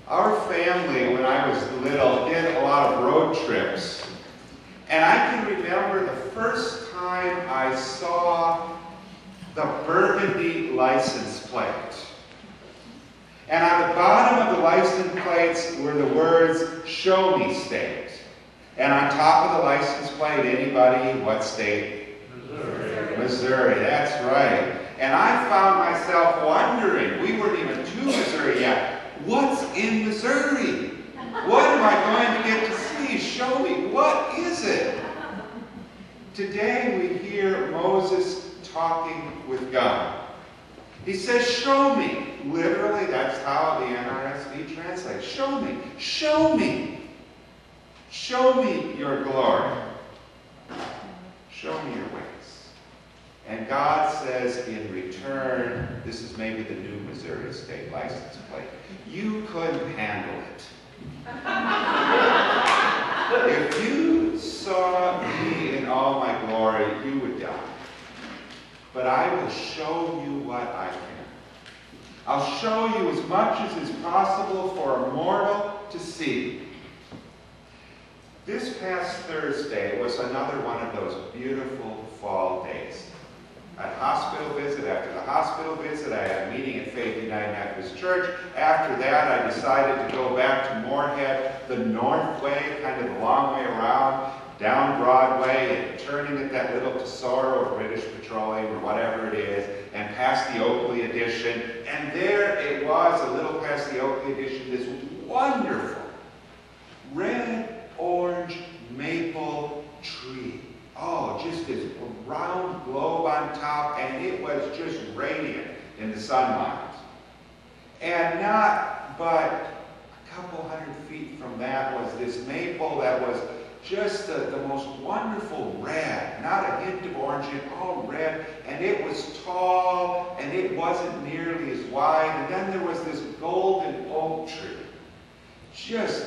Our family, when I was little, did a lot of road trips. And I can remember the first time I saw the Burgundy license plate. And on the bottom of the license plates were the words, "Show me state." And on top of the license plate, anybody, what state? Missouri. Missouri, that's right. And I found myself wondering, we weren't even to Missouri yet, what's in Missouri? What am I going to get to see? Show me, what is it? Today we hear Moses talking with God. He says, show me. Literally, that's how the NRSV translates. Show me. Show me. Show me your glory. Show me your ways. And God says in return, this is maybe the new Missouri state license plate, you couldn't handle it. If you saw me in all my glory, you would die. But I will show you what I can. I'll show you as much as is possible for a mortal to see. This past Thursday was another one of those beautiful fall days. At hospital visit, after the hospital visit, I had a meeting at Faith United Methodist Church. After that, I decided to go back to Moorhead, the north way, kind of the long way around, down Broadway, and turning at that little Tesoro or British Petroleum or whatever it is, and past the Oakley Addition. And there it was, a little past the Oakley Addition, this wonderful red, orange, maple tree. Oh, just this round globe on top, and it was just radiant in the sunlight. And not but a couple hundred feet from that was this maple that was just the most wonderful red, not a hint of orange, all red, and it was tall, and it wasn't nearly as wide, and then there was this golden oak tree, just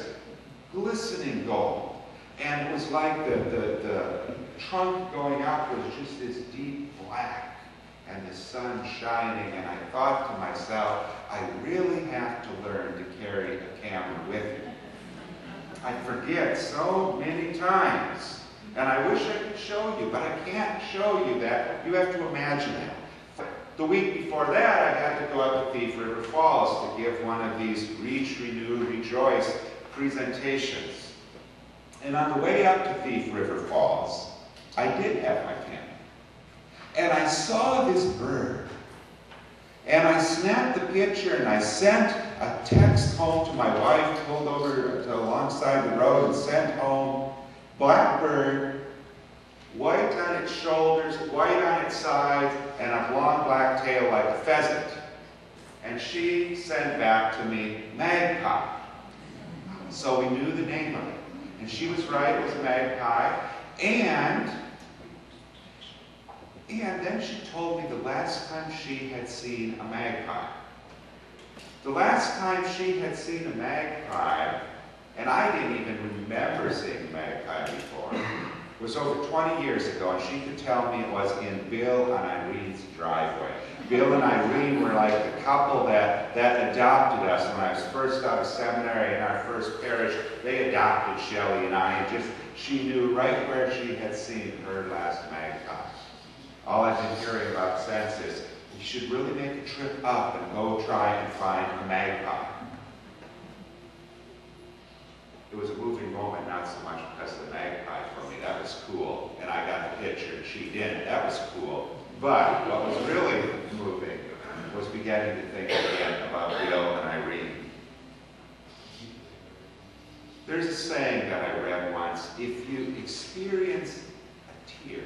glistening gold, and it was like the trunk going up was just this deep black, and the sun shining, and I thought to myself, I really have to learn to carry a camera with me. I forget so many times, and I wish I could show you, but I can't show you that. You have to imagine it. The week before that, I had to go out to Thief River Falls to give one of these Reach, Renew, Rejoice presentations. And on the way up to Thief River Falls, I did have my camera. And I saw this bird. And I snapped the picture and I sent a text home to my wife, pulled over to alongside the road and sent home, blackbird, white on its shoulders, white on its sides, and a blonde black tail like a pheasant. And she sent back to me, magpie. So we knew the name of it. And she was right, it was a magpie. And then she told me the last time she had seen a magpie. The last time she had seen a magpie, and I didn't even remember seeing a magpie before, was over 20 years ago, and she could tell me it was in Bill and Irene's driveway. Bill and Irene were like the couple that adopted us when I was first out of seminary in our first parish. They adopted Shelley and I, and she knew right where she had seen her last magpie. All I've been hearing about since is, you should really make a trip up and go try and find a magpie. It was a moving moment, not so much because of the magpie for me. That was cool. And I got the picture and she didn't. That was cool. But what was really moving was beginning to think again about Bill and Irene. There's a saying that I read once, if you experience a tear,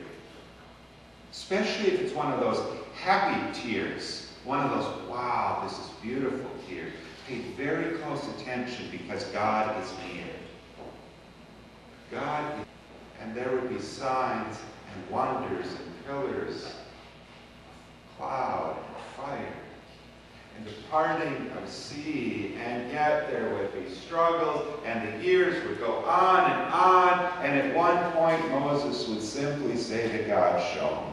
especially if it's one of those happy tears, one of those, wow, this is beautiful tears, pay very close attention because God is near. God, and there would be signs and wonders and pillars of cloud and fire and the parting of sea, and yet there would be struggles, and the years would go on, and at one point Moses would simply say to God, show me.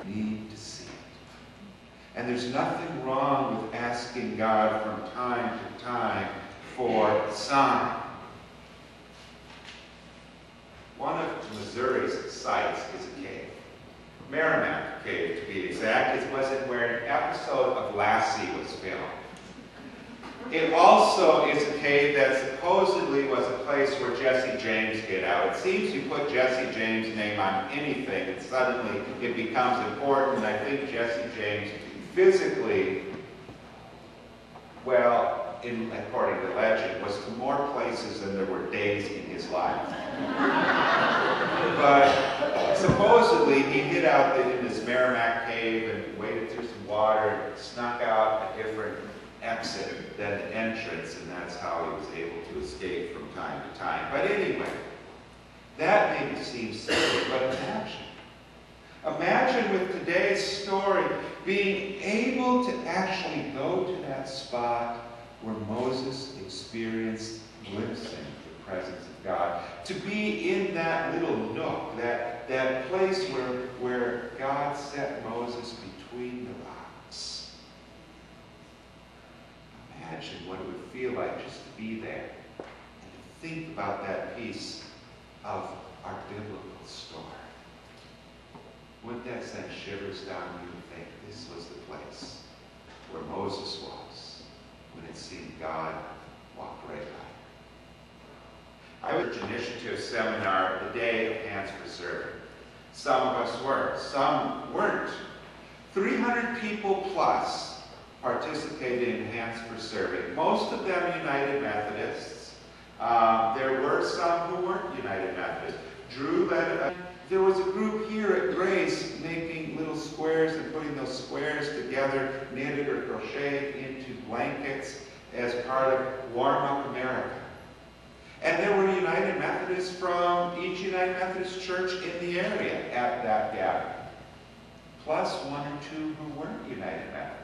I need to see it. And there's nothing wrong with asking God from time to time for a sign. One of Missouri's sites is a cave. Merrimack Cave, to be exact. It was where an episode of Lassie was filmed. It also is a cave that supposedly was a place where Jesse James hid out. It seems you put Jesse James' name on anything and suddenly it becomes important. I think Jesse James physically, well, according to legend, was to more places than there were days in his life. But supposedly he hid out in this Merrimack Cave and waded through some water and snuck out a different exit than the entrance, and that's how he was able to escape from time to time. But anyway, that maybe seems silly, but imagine with today's story being able to actually go to that spot where Moses experienced glimpsing the presence of God. To be in that little nook, that place where God set Moses between the rocks. Imagine what it would feel like just to be there and to think about that piece of our biblical story. Wouldn't that send shivers down you to think this was the place where Moses was when it seemed God walked right by? I was an initiative seminar the day of Hands for Serving. Some of us were, some weren't. 300 people plus participated in Hands for Serving. Most of them United Methodists. There were some who weren't United Methodists. Drew led there was a group here at Grace making little squares and putting those squares together, knitted or crocheted into blankets as part of Warm Up America. And there were United Methodists from each United Methodist church in the area at that gathering, plus one or two who weren't United Methodists,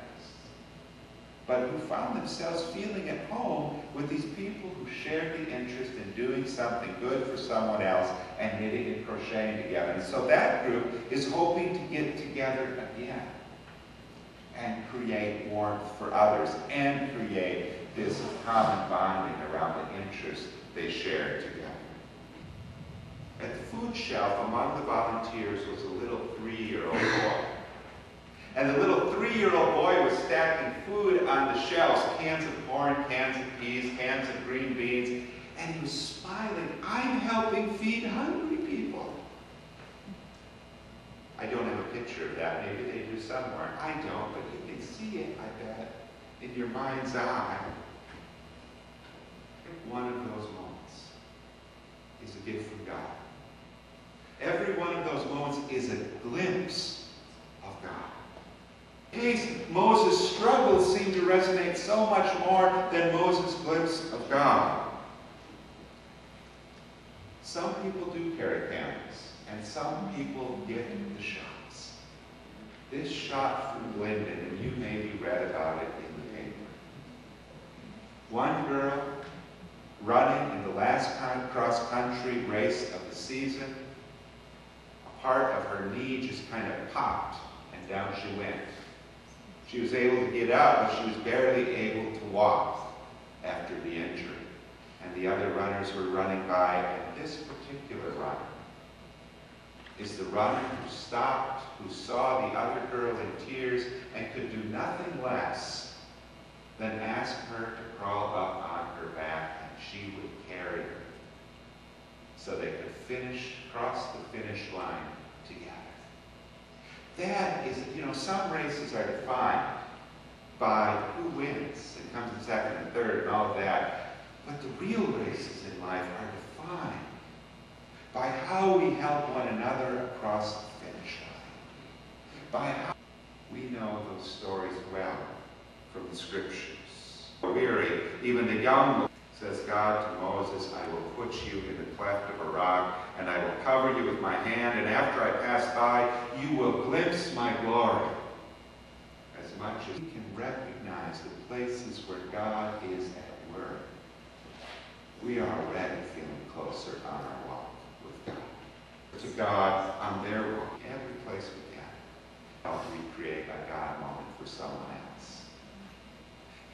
but who found themselves feeling at home with these people who shared the interest in doing something good for someone else and knitting and crocheting together. And so that group is hoping to get together again and create warmth for others and create this common bonding around the interest they shared together. At the food shelf among the volunteers was a little 3-year-old boy. And the little 3-year-old boy was stacking food on the shelves, cans of corn, cans of peas, cans of green beans, and he was smiling. I'm helping feed hungry people. I don't have a picture of that. Maybe they do somewhere. I don't, but you can see it, I bet, in your mind's eye. One of those moments is a gift from God. Every one of those moments is a glimpse of God. In case Moses' struggles seem to resonate so much more than Moses' glimpse of God. Some people do carry cameras, and some people get the shots. This shot from Linden, and you maybe read about it in the paper. One girl running in the last cross-country race of the season, a part of her knee just kind of popped, and down she went. She was able to get up, but she was barely able to walk after the injury. And the other runners were running by, and this particular runner is the runner who stopped, who saw the other girl in tears, and could do nothing less than ask her to crawl up on her back, and she would carry her so they could cross the finish line together. That is, some races are defined by who wins and comes in second and third and all of that. But the real races in life are defined by how we help one another across the finish line. By how we know those stories well from the scriptures. Weary, even the young, says God to Moses, I will put you in the cleft of a rock, and I will cover you with my hand, and after I pass by, you will glimpse my glory. As much as we can recognize the places where God is at work, we are already feeling closer on our walk with God. To God on their walk, every place we can, help recreate a God moment for someone else.